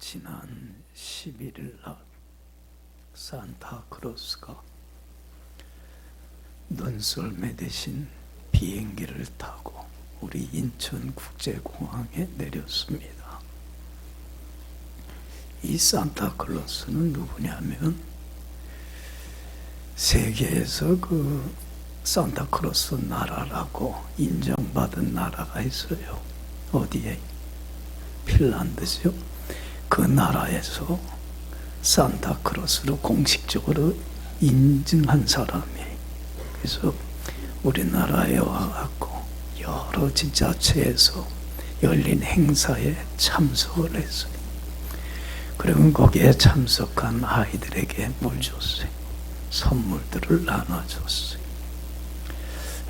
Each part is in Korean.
지난 11일 날 산타크로스가 눈썰매 대신 비행기를 타고 우리 인천국제공항에 내렸습니다. 이 산타클로스는 누구냐면 세계에서 그 산타크로스 나라라고 인정받은 나라가 있어요. 어디에? 핀란드죠. 그 나라에서 산타크로스로 공식적으로 인증한 사람이에요. 그래서 우리나라에 와갖고 여러 지자체에서 열린 행사에 참석을 했어요. 그리고 거기에 참석한 아이들에게 뭘 줬어요? 선물들을 나눠줬어요.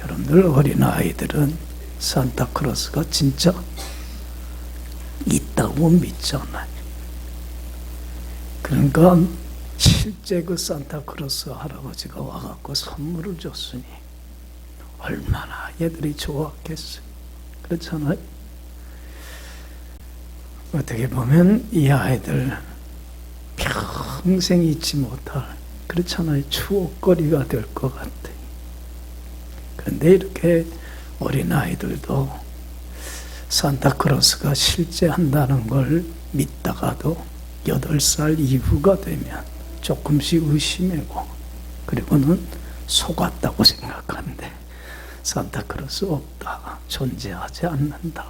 여러분들 어린아이들은 산타크로스가 진짜 있다고 믿잖아요. 그러니까 실제 그 산타크로스 할아버지가 와갖고 선물을 줬으니 얼마나 애들이 좋았겠어요. 그렇잖아요. 어떻게 보면 이 아이들 평생 잊지 못할, 그렇잖아요, 추억거리가 될 것 같아요. 그런데 이렇게 어린아이들도 산타크로스가 실제 한다는 걸 믿다가도 8살 이후가 되면 조금씩 의심하고 그리고는 속았다고 생각하는데 산타크로스 없다, 존재하지 않는다.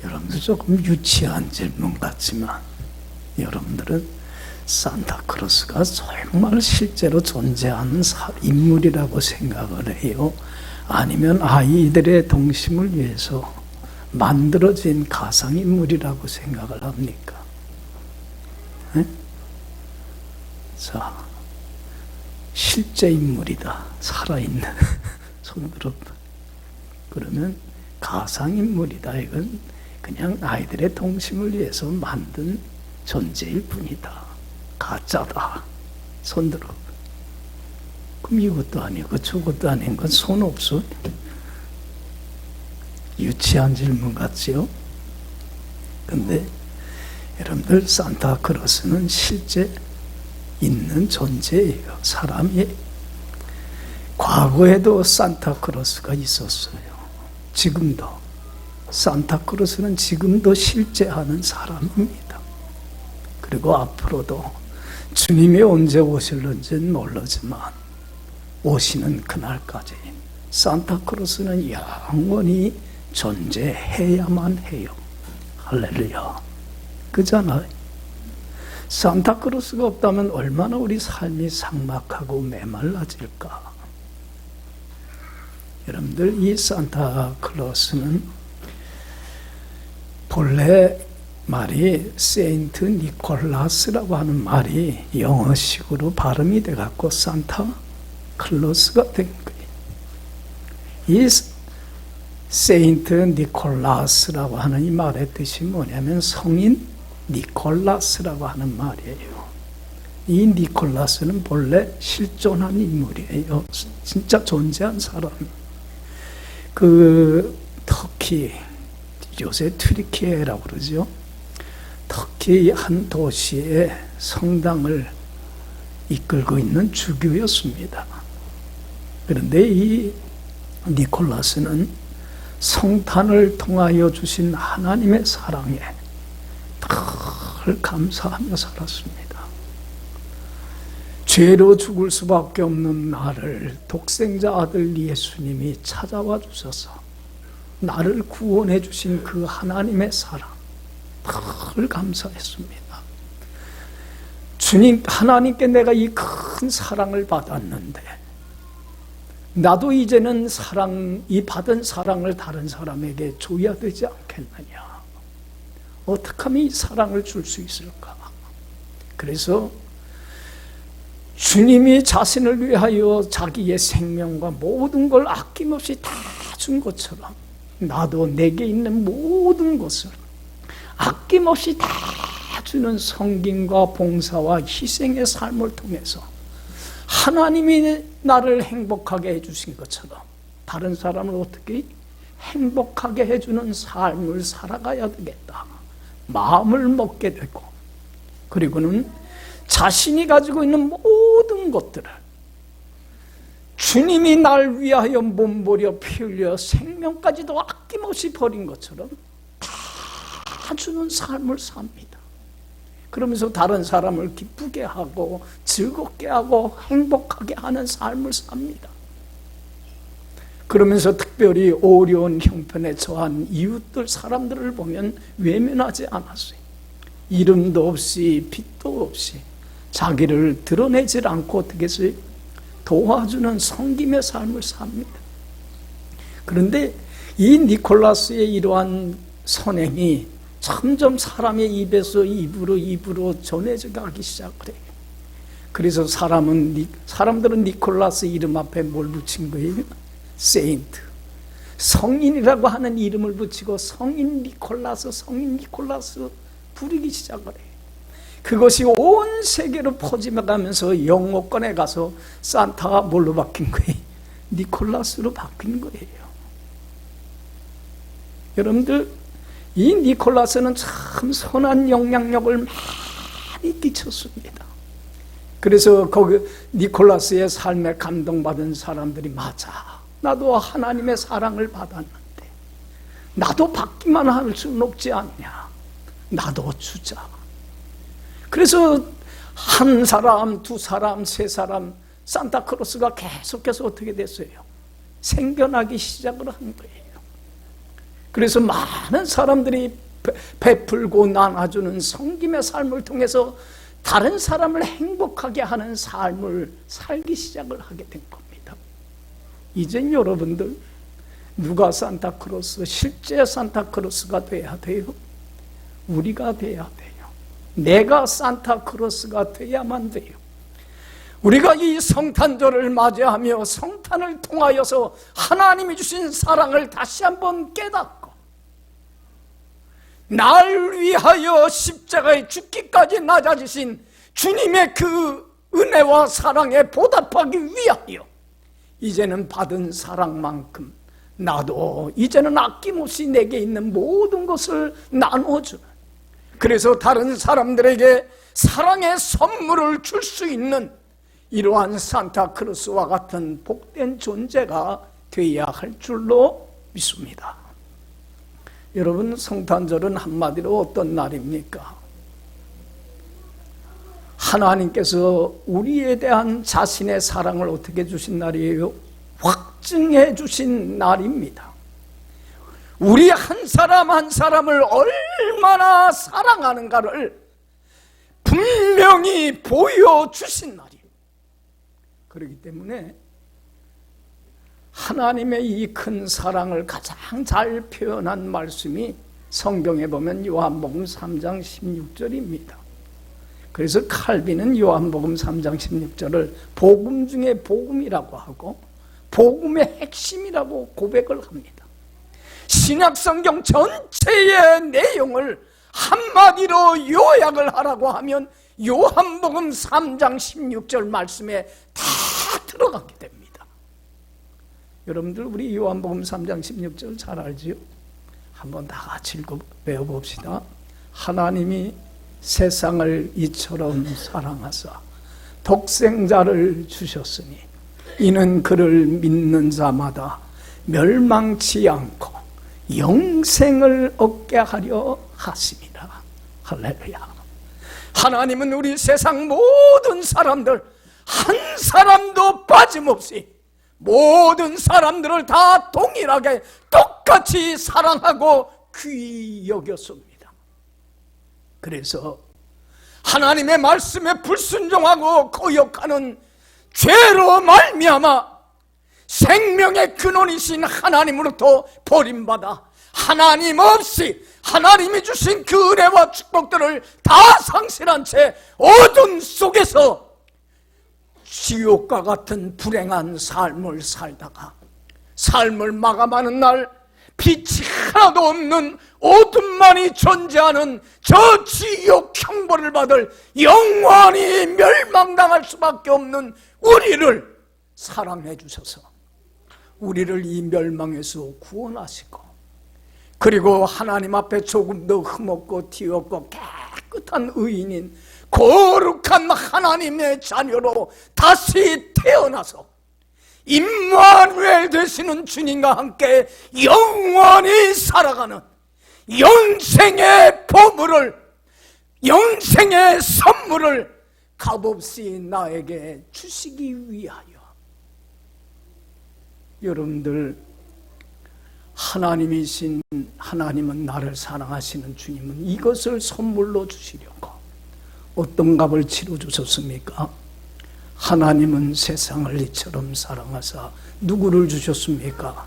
여러분들 조금 유치한 질문 같지만 여러분들은 산타크로스가 정말 실제로 존재하는 인물이라고 생각을 해요? 아니면 아이들의 동심을 위해서 만들어진 가상인물이라고 생각을 합니까? 네? 자, 실제 인물이다. 살아있는. 손 들었다. 그러면 가상인물이다. 이건 그냥 아이들의 동심을 위해서 만든 존재일 뿐이다. 가짜다. 손 들어. 그럼 이것도 아니고 저것도 아닌 건 손 없어? 유치한 질문 같지요? 근데 여러분들 산타크로스는 실제 있는 존재예요. 사람이. 과거에도 산타크로스가 있었어요. 지금도. 산타크로스는 지금도 실제하는 사람입니다. 그리고 앞으로도 주님이 언제 오실는지는 모르지만 오시는 그날까지 산타크로스는 영원히 존재해야만 해요. 할렐루야. 그잖아요. 산타크로스가 없다면 얼마나 우리 삶이 삭막하고 메말라질까. 여러분들, 이 산타클로스는 본래 말이 세인트 니콜라스라고 하는 말이 영어식으로 발음이 돼갖고 산타클로스가 된 거예요. 이 세인트 니콜라스라고 하는 이 말의 뜻이 뭐냐면 성인 니콜라스라고 하는 말이에요. 이 니콜라스는 본래 실존한 인물이에요. 진짜 존재한 사람. 그 터키, 요새 튀르키예라고 그러죠. 터키 한 도시의 성당을 이끌고 있는 주교였습니다. 그런데 이 니콜라스는 성탄을 통하여 주신 하나님의 사랑에 늘 감사하며 살았습니다. 죄로 죽을 수밖에 없는 나를 독생자 아들 예수님이 찾아와 주셔서 나를 구원해 주신 그 하나님의 사랑 늘 감사했습니다. 주님, 하나님께 내가 이 큰 사랑을 받았는데 나도 이제는 이 받은 사랑을 다른 사람에게 줘야 되지 않겠느냐. 어떻게 하면 이 사랑을 줄 수 있을까? 그래서 주님이 자신을 위하여 자기의 생명과 모든 걸 아낌없이 다 준 것처럼 나도 내게 있는 모든 것을 아낌없이 다 주는 섬김과 봉사와 희생의 삶을 통해서 하나님이 나를 행복하게 해주신 것처럼 다른 사람을 어떻게 행복하게 해주는 삶을 살아가야 되겠다 마음을 먹게 되고, 그리고는 자신이 가지고 있는 모든 것들을 주님이 날 위하여 몸버려 피 흘려 생명까지도 아낌없이 버린 것처럼 다 주는 삶을 삽니다. 그러면서 다른 사람을 기쁘게 하고 즐겁게 하고 행복하게 하는 삶을 삽니다. 그러면서 특별히 어려운 형편에 처한 이웃들 사람들을 보면 외면하지 않았어요. 이름도 없이 빚도 없이 자기를 드러내질 않고 어떻게 했어요? 도와주는 섬김의 삶을 삽니다. 그런데 이 니콜라스의 이러한 선행이 점점 사람의 입에서 입으로 전해져 가기 시작을 해요. 그래서 사람들은 니콜라스 이름 앞에 뭘 붙인 거예요? 세인트, 성인이라고 하는 이름을 붙이고 성인 니콜라스 부르기 시작을 해요. 그것이 온 세계로 퍼지면서 영어권에 가서 산타가 뭘로 바뀐 거예요? 니콜라스로 바뀐 거예요. 여러분들, 이 니콜라스는 참 선한 영향력을 많이 끼쳤습니다. 그래서 거기 니콜라스의 삶에 감동받은 사람들이, 맞아, 나도 하나님의 사랑을 받았는데 나도 받기만 할 수는 없지 않냐, 나도 주자. 그래서 한 사람, 두 사람, 세 사람, 산타크로스가 계속해서 어떻게 됐어요? 생겨나기 시작을 한 거예요. 그래서 많은 사람들이 베풀고 나눠주는 섬김의 삶을 통해서 다른 사람을 행복하게 하는 삶을 살기 시작을 하게 된 겁니다. 이젠 여러분들, 누가 산타크로스, 실제 산타크로스가 돼야 돼요? 우리가 돼야 돼요. 내가 산타크로스가 돼야만 돼요. 우리가 이 성탄절을 맞이하며 성탄을 통하여서 하나님이 주신 사랑을 다시 한번 깨닫고, 날 위하여 십자가에 죽기까지 낮아지신 주님의 그 은혜와 사랑에 보답하기 위하여 이제는 받은 사랑만큼 나도 이제는 아낌없이 내게 있는 모든 것을 나눠주는, 그래서 다른 사람들에게 사랑의 선물을 줄 수 있는 이러한 산타크로스와 같은 복된 존재가 되어야 할 줄로 믿습니다. 여러분, 성탄절은 한마디로 어떤 날입니까? 하나님께서 우리에 대한 자신의 사랑을 어떻게 주신 날이에요? 확증해 주신 날입니다. 우리 한 사람 한 사람을 얼마나 사랑하는가를 분명히 보여주신 날이에요. 그렇기 때문에 하나님의 이 큰 사랑을 가장 잘 표현한 말씀이 성경에 보면 요한복음 3장 16절입니다. 그래서 칼빈은 요한복음 3장 16절을 복음 중에 복음이라고 하고 복음의 핵심이라고 고백을 합니다. 신약성경 전체의 내용을 한마디로 요약을 하라고 하면 요한복음 3장 16절 말씀에 다 들어가게 됩니다. 여러분들, 우리 요한복음 3장 16절 잘 알지요? 한번 다 같이 외워봅시다. 하나님이 세상을 이처럼 사랑하사 독생자를 주셨으니 이는 그를 믿는 자마다 멸망치 않고 영생을 얻게 하려 하심이라. 할렐루야. 하나님은 우리 세상 모든 사람들 한 사람도 빠짐없이 모든 사람들을 다 동일하게 똑같이 사랑하고 귀히 여겼습니다. 그래서 하나님의 말씀에 불순종하고 거역하는 죄로 말미암아 생명의 근원이신 하나님으로부터 버림받아 하나님 없이 하나님이 주신 그 은혜와 축복들을 다 상실한 채 어둠 속에서 지옥과 같은 불행한 삶을 살다가 삶을 마감하는 날 빛이 하나도 없는 어둠만이 존재하는 저 지옥 형벌을 받을 영원히 멸망당할 수밖에 없는 우리를 사랑해 주셔서 우리를 이 멸망에서 구원하시고, 그리고 하나님 앞에 조금 더 흠없고 티없고 깨끗한 의인인 거룩한 하나님의 자녀로 다시 태어나서 임마누엘 되시는 주님과 함께 영원히 살아가는 영생의 보물을, 영생의 선물을 값없이 나에게 주시기 위하여, 여러분들, 하나님은 나를 사랑하시는 주님은 이것을 선물로 주시려고 어떤 값을 치러 주셨습니까? 하나님은 세상을 이처럼 사랑하사 누구를 주셨습니까?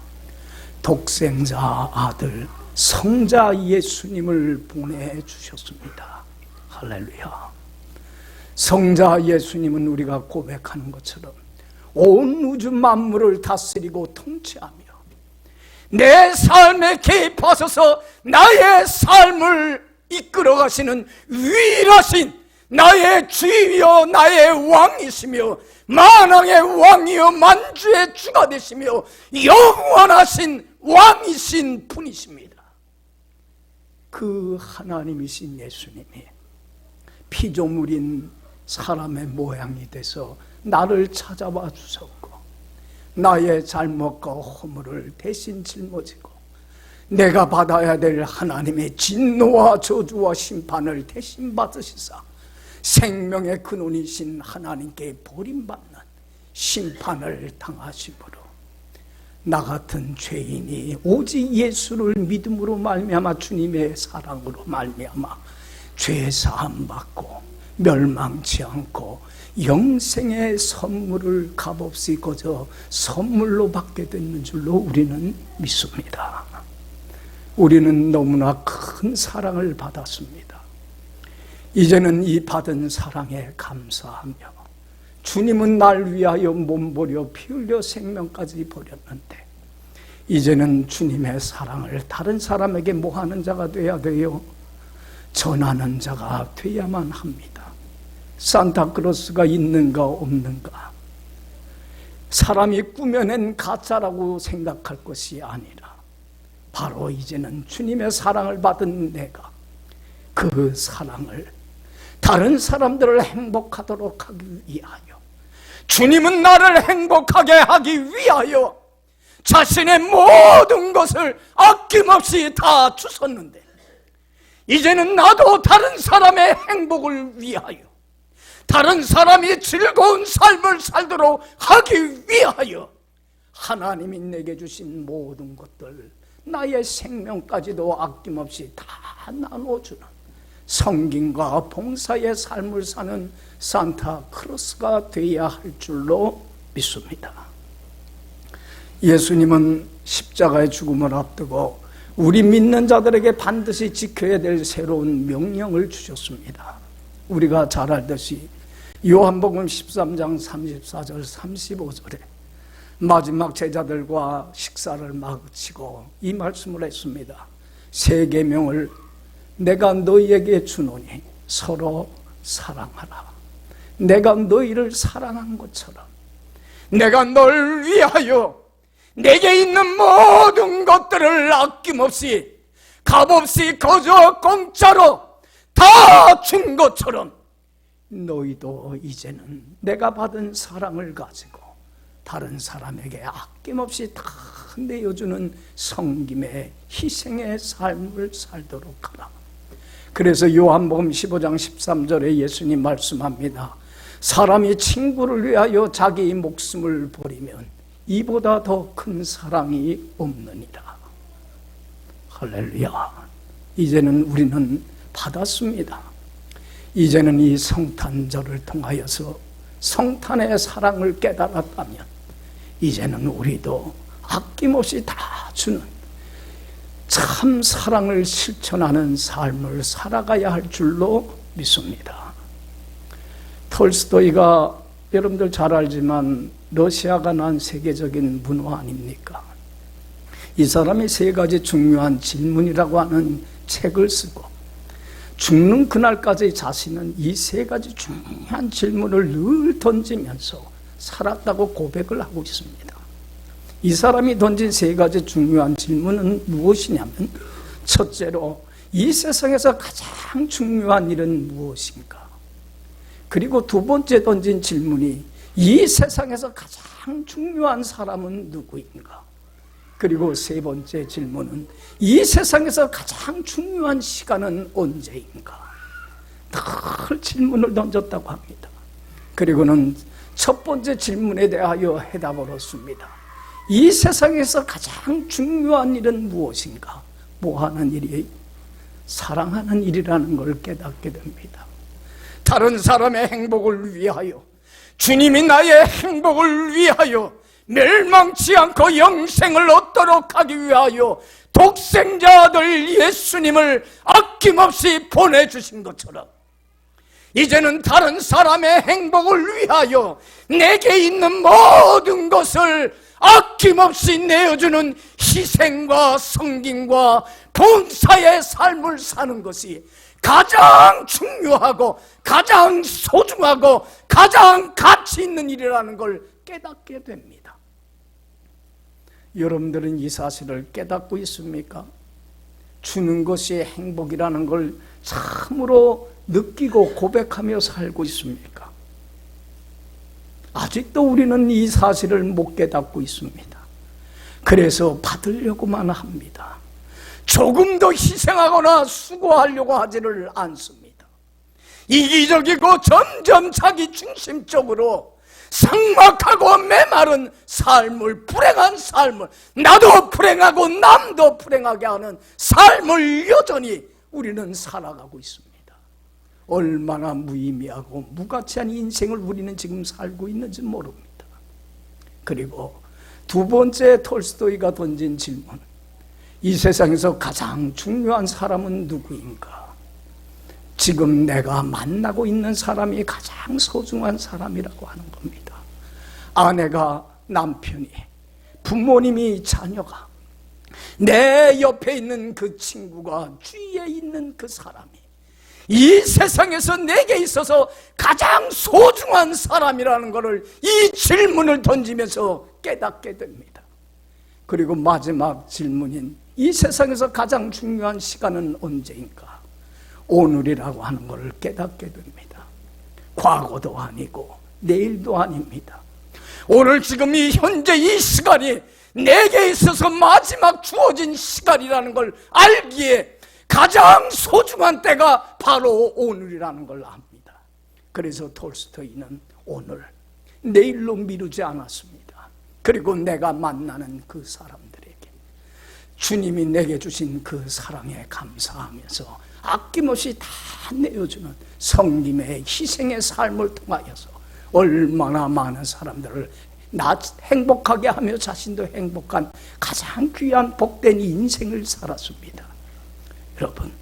독생자 아들 성자 예수님을 보내주셨습니다. 할렐루야. 성자 예수님은 우리가 고백하는 것처럼 온 우주 만물을 다스리고 통치하며 내 삶에 개입하셔서 나의 삶을 이끌어 가시는 유일하신 나의 주이여 나의 왕이시며 만왕의 왕이여 만주의 주가 되시며 영원하신 왕이신 분이십니다. 그 하나님이신 예수님이 피조물인 사람의 모양이 돼서 나를 찾아와 주셨고, 나의 잘못과 허물을 대신 짊어지고 내가 받아야 될 하나님의 진노와 저주와 심판을 대신 받으시사 생명의 근원이신 하나님께 버림받는 심판을 당하심으로 나 같은 죄인이 오직 예수를 믿음으로 말미암아 주님의 사랑으로 말미암아 죄 사함 받고 멸망치 않고 영생의 선물을 값없이 거저 선물로 받게 되는 줄로 우리는 믿습니다. 우리는 너무나 큰 사랑을 받았습니다. 이제는 이 받은 사랑에 감사하며, 주님은 날 위하여 몸버려 피 흘려 생명까지 버렸는데 이제는 주님의 사랑을 다른 사람에게 모하는 자가 되어야 되요 전하는 자가 되어야만 합니다. 산타크로스가 있는가 없는가, 사람이 꾸며낸 가짜라고 생각할 것이 아니라 바로 이제는 주님의 사랑을 받은 내가 그 사랑을 다른 사람들을 행복하도록 하기 위하여, 주님은 나를 행복하게 하기 위하여 자신의 모든 것을 아낌없이 다 주셨는데, 이제는 나도 다른 사람의 행복을 위하여, 다른 사람이 즐거운 삶을 살도록 하기 위하여 하나님이 내게 주신 모든 것들, 나의 생명까지도 아낌없이 다 나눠주는 성김과 봉사의 삶을 사는 산타크로스가 되어야 할 줄로 믿습니다. 예수님은 십자가의 죽음을 앞두고 우리 믿는 자들에게 반드시 지켜야 될 새로운 명령을 주셨습니다. 우리가 잘 알듯이 요한복음 13장 34절 35절에 마지막 제자들과 식사를 마치고 이 말씀을 했습니다. 새 계명을 내가 너희에게 주노니 서로 사랑하라. 내가 너희를 사랑한 것처럼 내가 널 위하여 내게 있는 모든 것들을 아낌없이 값없이 거저 공짜로 다 준 것처럼 너희도 이제는 내가 받은 사랑을 가지고 다른 사람에게 아낌없이 다 내어주는 섬김의 희생의 삶을 살도록 하라. 그래서 요한복음 15장 13절에 예수님 말씀합니다. 사람이 친구를 위하여 자기 목숨을 버리면 이보다 더 큰 사랑이 없느니라. 할렐루야. 이제는 우리는 받았습니다. 이제는 이 성탄절을 통하여서 성탄의 사랑을 깨달았다면 이제는 우리도 아낌없이 다 주는 참 사랑을 실천하는 삶을 살아가야 할 줄로 믿습니다. 톨스토이가 여러분들 잘 알지만 러시아가 난 세계적인 문화 아닙니까? 이 사람이 세 가지 중요한 질문이라고 하는 책을 쓰고 죽는 그날까지 자신은 이 세 가지 중요한 질문을 늘 던지면서 살았다고 고백을 하고 있습니다. 이 사람이 던진 세 가지 중요한 질문은 무엇이냐면, 첫째로 이 세상에서 가장 중요한 일은 무엇인가? 그리고 두 번째 던진 질문이 이 세상에서 가장 중요한 사람은 누구인가? 그리고 세 번째 질문은 이 세상에서 가장 중요한 시간은 언제인가? 늘 질문을 던졌다고 합니다. 그리고는 첫 번째 질문에 대하여 해답을 얻습니다. 이 세상에서 가장 중요한 일은 무엇인가? 뭐 하는 일이에요? 사랑하는 일이라는 걸 깨닫게 됩니다. 다른 사람의 행복을 위하여, 주님이 나의 행복을 위하여, 멸망치 않고 영생을 얻도록 하기 위하여 독생자 아들 예수님을 아낌없이 보내주신 것처럼, 이제는 다른 사람의 행복을 위하여 내게 있는 모든 것을 아낌없이 내어주는 희생과 섬김과 봉사의 삶을 사는 것이 가장 중요하고 가장 소중하고 가장 가치 있는 일이라는 걸 깨닫게 됩니다. 여러분들은 이 사실을 깨닫고 있습니까? 주는 것이 행복이라는 걸 참으로 느끼고 고백하며 살고 있습니까? 아직도 우리는 이 사실을 못 깨닫고 있습니다. 그래서 받으려고만 합니다. 조금 더 희생하거나 수고하려고 하지를 않습니다. 이기적이고 점점 자기 중심적으로 삭막하고 메마른 삶을, 불행한 삶을, 나도 불행하고 남도 불행하게 하는 삶을 여전히 우리는 살아가고 있습니다. 얼마나 무의미하고 무가치한 인생을 우리는 지금 살고 있는지 모릅니다. 그리고 두 번째 톨스토이가 던진 질문, 이 세상에서 가장 중요한 사람은 누구인가? 지금 내가 만나고 있는 사람이 가장 소중한 사람이라고 하는 겁니다. 아내가, 남편이, 부모님이, 자녀가, 내 옆에 있는 그 친구가, 주위에 있는 그 사람이 이 세상에서 내게 있어서 가장 소중한 사람이라는 것을 이 질문을 던지면서 깨닫게 됩니다. 그리고 마지막 질문인 이 세상에서 가장 중요한 시간은 언제인가? 오늘이라고 하는 것을 깨닫게 됩니다. 과거도 아니고 내일도 아닙니다. 오늘 지금 이 현재 이 시간이 내게 있어서 마지막 주어진 시간이라는 걸 알기에 가장 소중한 때가 바로 오늘이라는 걸 압니다. 그래서 톨스토이는 오늘, 내일로 미루지 않았습니다. 그리고 내가 만나는 그 사람들에게 주님이 내게 주신 그 사랑에 감사하면서 아낌없이 다 내어주는 성김의 희생의 삶을 통하여서 얼마나 많은 사람들을 행복하게 하며 자신도 행복한 가장 귀한 복된 인생을 살았습니다. 여러분,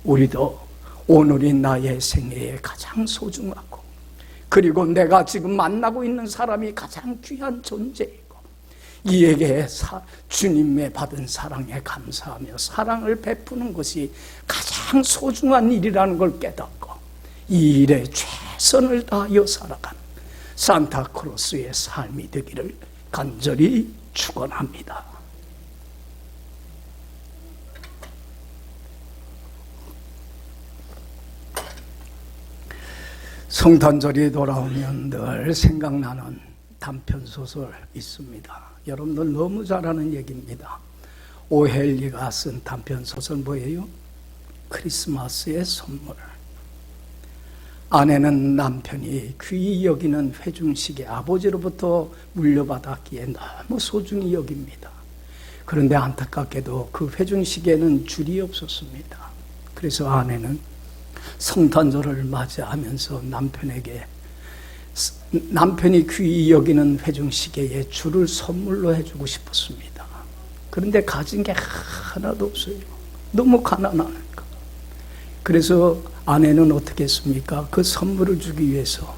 우리도 오늘이 나의 생애에 가장 소중하고, 그리고 내가 지금 만나고 있는 사람이 가장 귀한 존재이고, 이에게 주님의 받은 사랑에 감사하며 사랑을 베푸는 것이 가장 소중한 일이라는 걸 깨닫고 이 일에 최선을 다하여 살아가는 산타크로스의 삶이 되기를 간절히 축원합니다. 성탄절이 돌아오면 늘 생각나는 단편소설 있습니다. 여러분들 너무 잘 아는 얘기입니다. 오헬리가 쓴 단편소설 뭐예요? 크리스마스의 선물. 아내는 남편이 귀히 여기는 회중식에 아버지로부터 물려받았기에 너무 소중히 여깁니다. 그런데 안타깝게도 그 회중식에는 줄이 없었습니다. 그래서 아내는 성탄절을 맞이하면서 남편이 귀히 여기는 회중시계에 줄을 선물로 해주고 싶었습니다. 그런데 가진 게 하나도 없어요. 너무 가난하니까. 그래서 아내는 어떻게 했습니까? 그 선물을 주기 위해서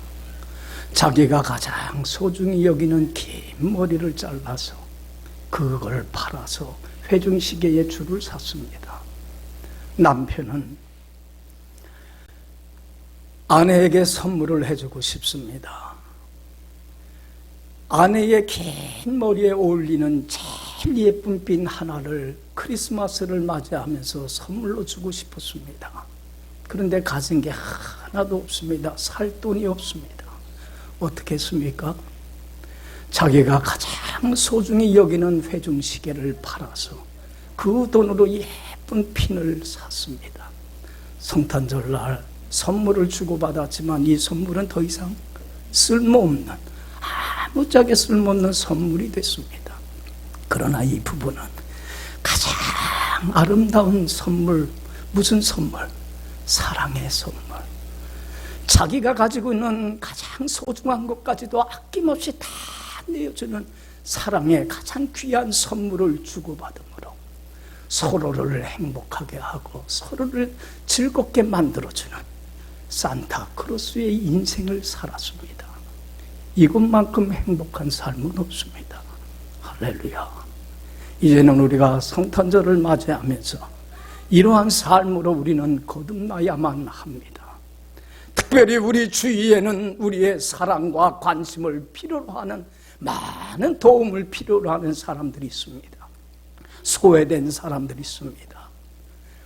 자기가 가장 소중히 여기는 긴 머리를 잘라서 그걸 팔아서 회중시계에 줄을 샀습니다. 남편은 아내에게 선물을 해주고 싶습니다. 아내의 긴 머리에 어울리는 제일 예쁜 핀 하나를 크리스마스를 맞이하면서 선물로 주고 싶었습니다. 그런데 가진 게 하나도 없습니다. 살 돈이 없습니다. 어떻게 했습니까? 자기가 가장 소중히 여기는 회중시계를 팔아서 그 돈으로 예쁜 핀을 샀습니다. 성탄절날 선물을 주고받았지만 이 선물은 더 이상 쓸모없는, 아무짝에 쓸모없는 선물이 됐습니다. 그러나 이 부부는 가장 아름다운 선물, 무슨 선물? 사랑의 선물. 자기가 가지고 있는 가장 소중한 것까지도 아낌없이 다 내어주는 사랑의 가장 귀한 선물을 주고받음으로 서로를 행복하게 하고 서로를 즐겁게 만들어주는 산타크로스의 인생을 살았습니다. 이것만큼 행복한 삶은 없습니다. 할렐루야. 이제는 우리가 성탄절을 맞이하면서 이러한 삶으로 우리는 거듭나야만 합니다. 특별히 우리 주위에는 우리의 사랑과 관심을 필요로 하는, 많은 도움을 필요로 하는 사람들이 있습니다. 소외된 사람들이 있습니다.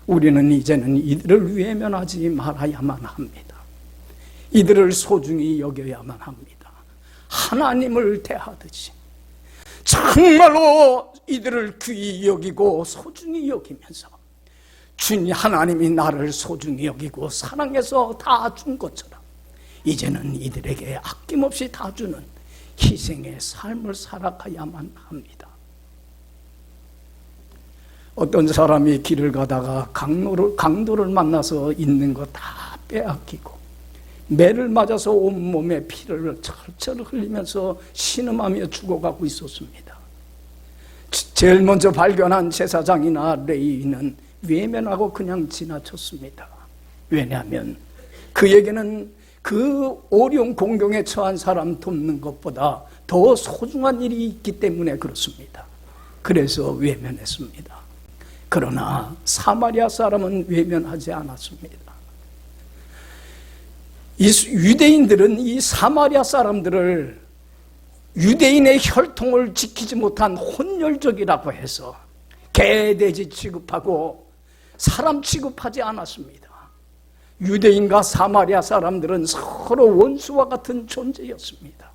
우리는 이제는 이들을 외면하지 말아야만 합니다. 이들을 소중히 여겨야만 합니다. 하나님을 대하듯이 정말로 이들을 귀히 여기고 소중히 여기면서 주님 하나님이 나를 소중히 여기고 사랑해서 다 준 것처럼 이제는 이들에게 아낌없이 다 주는 희생의 삶을 살아가야만 합니다. 어떤 사람이 길을 가다가 강도를 만나서 있는 거 다 빼앗기고 매를 맞아서 온몸에 피를 철철 흘리면서 신음하며 죽어가고 있었습니다. 제일 먼저 발견한 제사장이나 레위인은 외면하고 그냥 지나쳤습니다. 왜냐하면 그에게는 그 어려운 공경에 처한 사람 돕는 것보다 더 소중한 일이 있기 때문에 그렇습니다. 그래서 외면했습니다. 그러나 사마리아 사람은 외면하지 않았습니다. 이 유대인들은 이 사마리아 사람들을 유대인의 혈통을 지키지 못한 혼혈족이라고 해서 개돼지 취급하고 사람 취급하지 않았습니다. 유대인과 사마리아 사람들은 서로 원수와 같은 존재였습니다.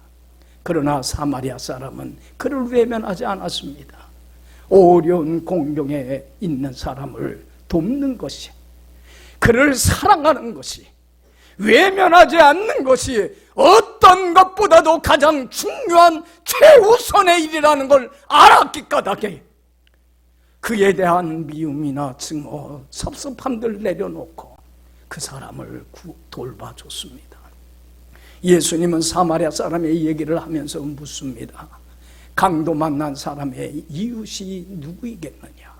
그러나 사마리아 사람은 그를 외면하지 않았습니다. 어려운 공경에 있는 사람을 돕는 것이, 그를 사랑하는 것이, 외면하지 않는 것이 어떤 것보다도 가장 중요한 최우선의 일이라는 걸 알았기 까닭에 그에 대한 미움이나 증오, 섭섭함들 내려놓고 그 사람을 돌봐줬습니다. 예수님은 사마리아 사람의 얘기를 하면서 묻습니다. 강도 만난 사람의 이웃이 누구이겠느냐?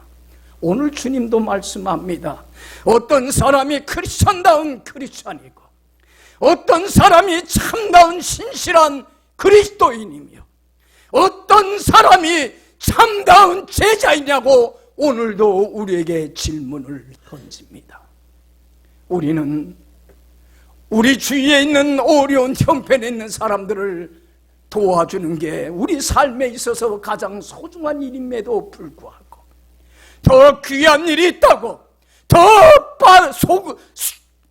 오늘 주님도 말씀합니다. 어떤 사람이 크리스천다운 크리스천이고 어떤 사람이 참다운 신실한 그리스도인이며 어떤 사람이 참다운 제자이냐고 오늘도 우리에게 질문을 던집니다. 우리는 우리 주위에 있는 어려운 형편에 있는 사람들을 도와주는 게 우리 삶에 있어서 가장 소중한 일임에도 불구하고 더 귀한 일이 있다고, 더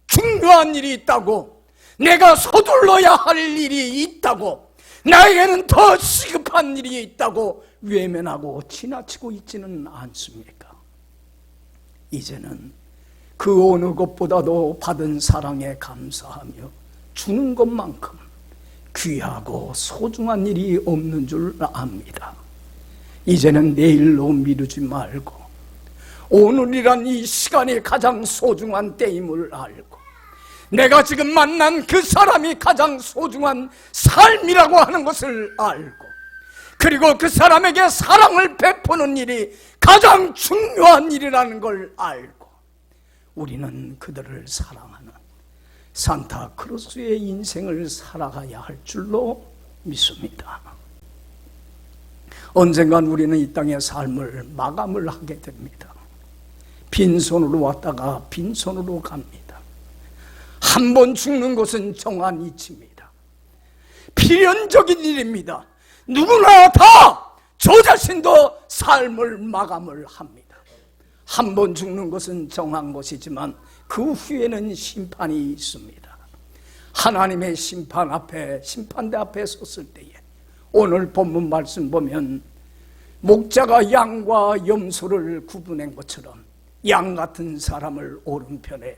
중요한 일이 있다고, 내가 서둘러야 할 일이 있다고, 나에게는 더 시급한 일이 있다고 외면하고 지나치고 있지는 않습니까? 이제는 그 어느 것보다도 받은 사랑에 감사하며 주는 것만큼 귀하고 소중한 일이 없는 줄 압니다. 이제는 내일로 미루지 말고 오늘이란 이 시간이 가장 소중한 때임을 알고 내가 지금 만난 그 사람이 가장 소중한 삶이라고 하는 것을 알고 그리고 그 사람에게 사랑을 베푸는 일이 가장 중요한 일이라는 걸 알고 우리는 그들을 사랑하는 산타크로스의 인생을 살아가야 할 줄로 믿습니다. 언젠간 우리는 이 땅의 삶을 마감을 하게 됩니다. 빈손으로 왔다가 빈손으로 갑니다. 한 번 죽는 것은 정한 이치입니다. 필연적인 일입니다. 누구나 다 저 자신도 삶을 마감을 합니다. 한 번 죽는 것은 정한 것이지만 그 후에는 심판이 있습니다. 하나님의 심판 앞에, 심판대 앞에 섰을 때에 오늘 본문 말씀 보면 목자가 양과 염소를 구분한 것처럼 양 같은 사람을 오른편에,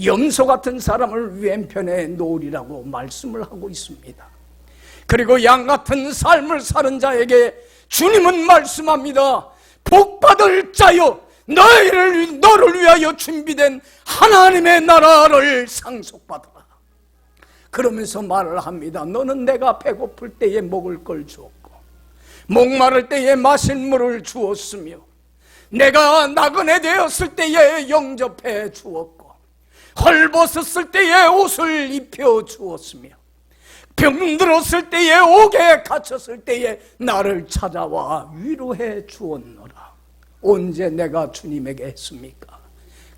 염소 같은 사람을 왼편에 놓으리라고 말씀을 하고 있습니다. 그리고 양 같은 삶을 사는 자에게 주님은 말씀합니다. 복받을 자여, 너를 위하여 준비된 하나님의 나라를 상속받으라. 그러면서 말을 합니다. 너는 내가 배고플 때에 먹을 걸 주었고 목마를 때에 마실 물을 주었으며 내가 나그네 되었을 때에 영접해 주었고 헐벗었을 때에 옷을 입혀 주었으며 병들었을 때에 옥에 갇혔을 때에 나를 찾아와 위로해 주었노라. 언제 내가 주님에게 했습니까?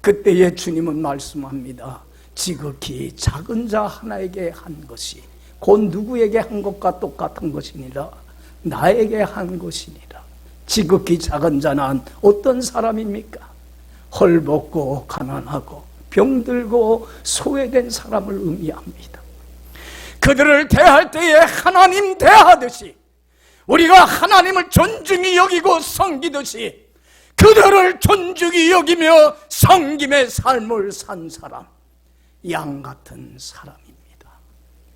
그때에 주님은 말씀합니다. 지극히 작은 자 하나에게 한 것이 곧 누구에게 한 것과 똑같은 것이니라. 나에게 한 것이니라. 지극히 작은 자는 어떤 사람입니까? 헐벗고 가난하고 병들고 소외된 사람을 의미합니다. 그들을 대할 때에 하나님 대하듯이 우리가 하나님을 존중히 여기고 섬기듯이 그들을 존중히 여기며 섬김의 삶을 산 사람, 양 같은 사람입니다.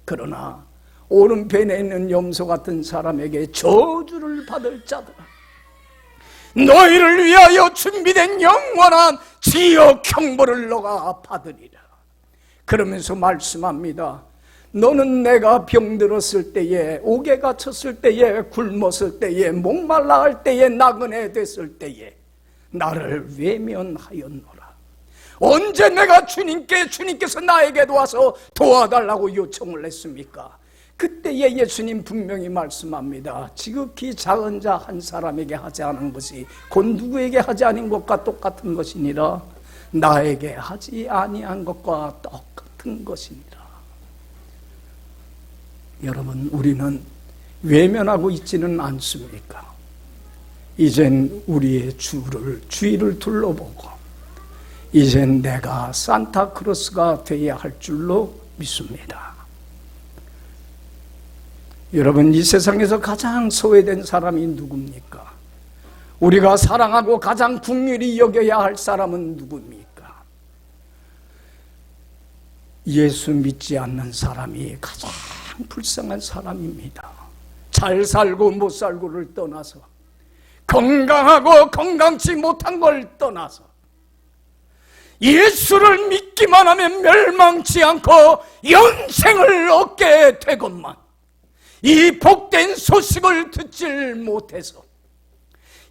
그러나 오른편에 있는 염소 같은 사람에게 저주를 받을 자들아, 너희를 위하여 준비된 영원한 지옥 형벌을 너가 받으리라. 그러면서 말씀합니다. 너는 내가 병들었을 때에, 옥에 갇혔을 때에, 굶었을 때에, 목말라 할 때에, 나그네 됐을 때에 나를 외면하였노라. 언제 내가 주님께서 나에게 와서 도와달라고 요청을 했습니까? 그때에 예수님 분명히 말씀합니다. 지극히 작은 자 한 사람에게 하지 않은 것이 곧 누구에게 하지 않은 것과 똑같은 것이니라. 나에게 하지 아니한 것과 똑같은 것이니라. 여러분, 우리는 외면하고 있지는 않습니까? 이젠 우리의 주위를 둘러보고 이젠 내가 산타크로스가 되어야 할 줄로 믿습니다. 여러분, 이 세상에서 가장 소외된 사람이 누굽니까? 우리가 사랑하고 가장 긍휼히 여겨야 할 사람은 누굽니까? 예수 믿지 않는 사람이 가장 불쌍한 사람입니다. 잘 살고 못 살고를 떠나서, 건강하고 건강치 못한 걸 떠나서 예수를 믿기만 하면 멸망치 않고 영생을 얻게 되건만 이 복된 소식을 듣질 못해서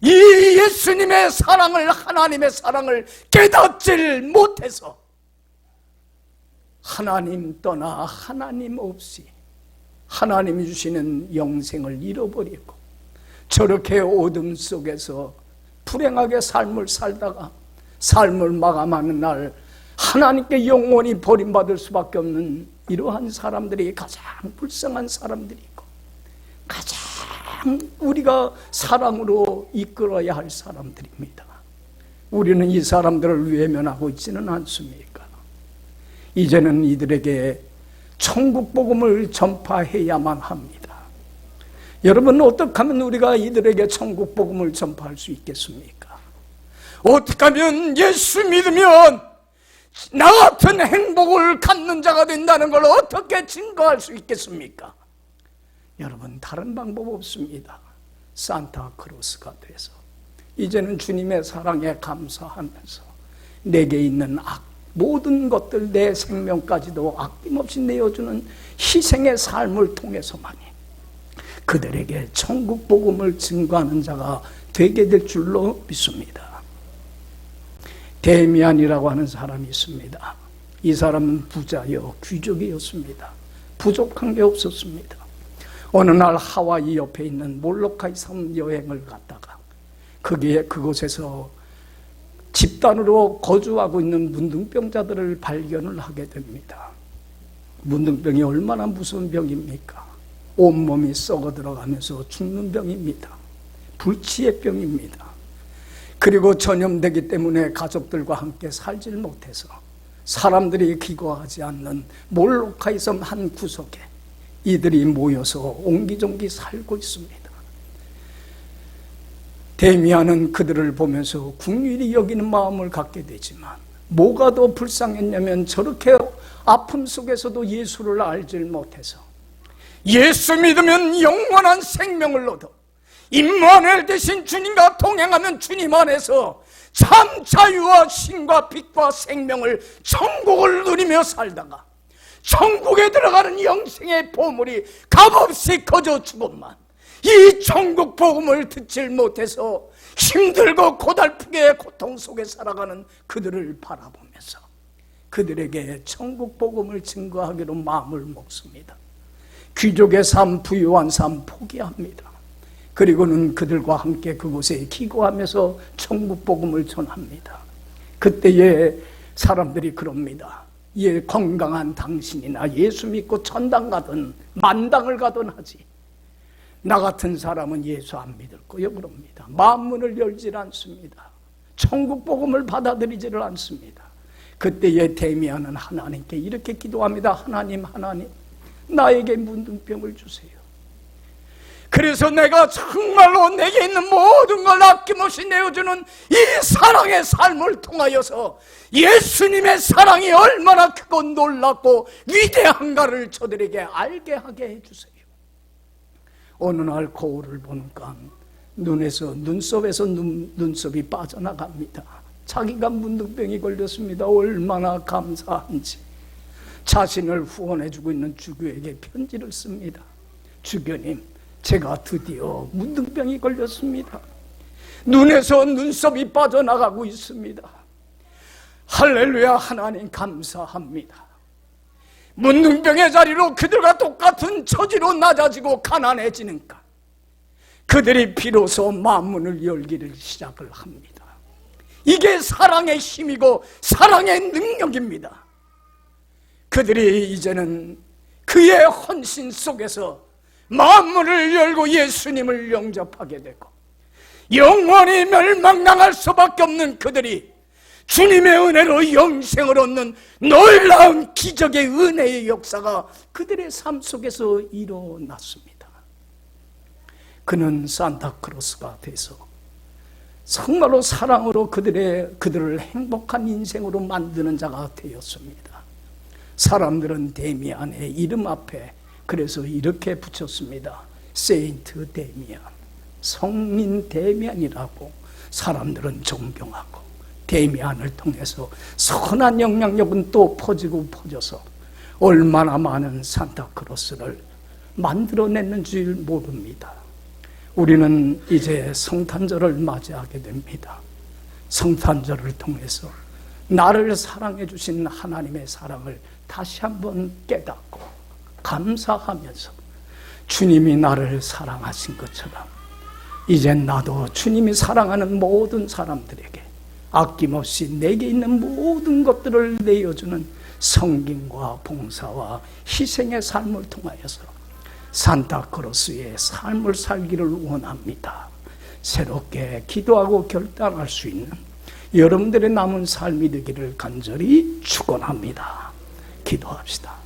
이 예수님의 사랑을, 하나님의 사랑을 깨닫질 못해서 하나님 떠나 하나님 없이 하나님이 주시는 영생을 잃어버리고 저렇게 어둠 속에서 불행하게 삶을 살다가 삶을 마감하는 날 하나님께 영원히 버림받을 수밖에 없는 이러한 사람들이 가장 불쌍한 사람들이고 가장 우리가 사랑으로 이끌어야 할 사람들입니다. 우리는 이 사람들을 외면하고 있지는 않습니까? 이제는 이들에게 천국 복음을 전파해야만 합니다. 여러분, 어떻게 하면 우리가 이들에게 천국 복음을 전파할 수 있겠습니까? 어떻게 하면 예수 믿으면 나 같은 행복을 갖는 자가 된다는 걸 어떻게 증거할 수 있겠습니까? 여러분, 다른 방법 없습니다. 산타크로스가 돼서 이제는 주님의 사랑에 감사하면서 내게 있는 모든 것들, 내 생명까지도 아낌없이 내어주는 희생의 삶을 통해서만이 그들에게 천국 복음을 증거하는 자가 되게 될 줄로 믿습니다. 데미안이라고 하는 사람이 있습니다. 이 사람은 부자요 귀족이었습니다. 부족한 게 없었습니다. 어느 날 하와이 옆에 있는 몰로카이 섬 여행을 갔다가 그곳에서 집단으로 거주하고 있는 문둥병자들을 발견을 하게 됩니다. 문둥병이 얼마나 무서운 병입니까? 온몸이 썩어 들어가면서 죽는 병입니다. 불치의 병입니다. 그리고 전염되기 때문에 가족들과 함께 살질 못해서 사람들이 기거하지 않는 몰로카의 섬 한 구석에 이들이 모여서 옹기종기 살고 있습니다. 데미안은 그들을 보면서 긍휼히 여기는 마음을 갖게 되지만 뭐가 더 불쌍했냐면 저렇게 아픔 속에서도 예수를 알질 못해서 예수 믿으면 영원한 생명을 얻어 임마누엘 되신 주님과 동행하면 주님 안에서 참 자유와 신과 빛과 생명을 천국을 누리며 살다가 천국에 들어가는 영생의 보물이 값없이 거저 주고만 이 천국 복음을 듣질 못해서 힘들고 고달프게 고통 속에 살아가는 그들을 바라보면서 그들에게 천국 복음을 증거하기로 마음을 먹습니다. 귀족의 삶, 부유한 삶 포기합니다. 그리고는 그들과 함께 그곳에 기도하면서 천국 복음을 전합니다. 그때에 사람들이 그럽니다. 예, 건강한 당신이나 예수 믿고 천당 가든 만당을 가든 하지 나 같은 사람은 예수 안 믿을 거요 그럽니다. 마음문을 열질 않습니다. 천국 복음을 받아들이지를 않습니다. 그때에 데미안은 하나님께 이렇게 기도합니다. 하나님 나에게 문둥병을 주세요. 그래서 내가 정말로 내게 있는 모든 걸 아낌없이 내어주는 이 사랑의 삶을 통하여서 예수님의 사랑이 얼마나 크고 놀랍고 위대한가를 저들에게 알게 하게 해주세요. 어느 날 거울을 보니까 눈썹에서 눈썹이 빠져나갑니다. 자기가 문둥병이 걸렸습니다. 얼마나 감사한지 자신을 후원해주고 있는 주교에게 편지를 씁니다. 주교님, 제가 드디어 문둥병이 걸렸습니다. 눈에서 눈썹이 빠져나가고 있습니다. 할렐루야, 하나님 감사합니다. 문둥병의 자리로 그들과 똑같은 처지로 낮아지고 가난해지는가 그들이 비로소 마음문을 열기를 시작을 합니다. 이게 사랑의 힘이고 사랑의 능력입니다. 그들이 이제는 그의 헌신 속에서 마음문을 열고 예수님을 영접하게 되고 영원히 멸망당할 수밖에 없는 그들이 주님의 은혜로 영생을 얻는 놀라운 기적의 은혜의 역사가 그들의 삶 속에서 일어났습니다. 그는 산타크로스가 돼서 정말로 사랑으로 그들을 행복한 인생으로 만드는 자가 되었습니다. 사람들은 데미안의 이름 앞에 그래서 이렇게 붙였습니다. 세인트 데미안, 성민 데미안이라고 사람들은 존경하고 데미안을 통해서 선한 영향력은 또 퍼지고 퍼져서 얼마나 많은 산타크로스를 만들어냈는 줄 모릅니다. 우리는 이제 성탄절을 맞이하게 됩니다. 성탄절을 통해서 나를 사랑해 주신 하나님의 사랑을 다시 한번 깨닫고 감사하면서 주님이 나를 사랑하신 것처럼 이젠 나도 주님이 사랑하는 모든 사람들에게 아낌없이 내게 있는 모든 것들을 내어주는 성김과 봉사와 희생의 삶을 통하여서 산타크로스의 삶을 살기를 원합니다. 새롭게 기도하고 결단할 수 있는 여러분들의 남은 삶이 되기를 간절히 축원합니다. 기도합시다.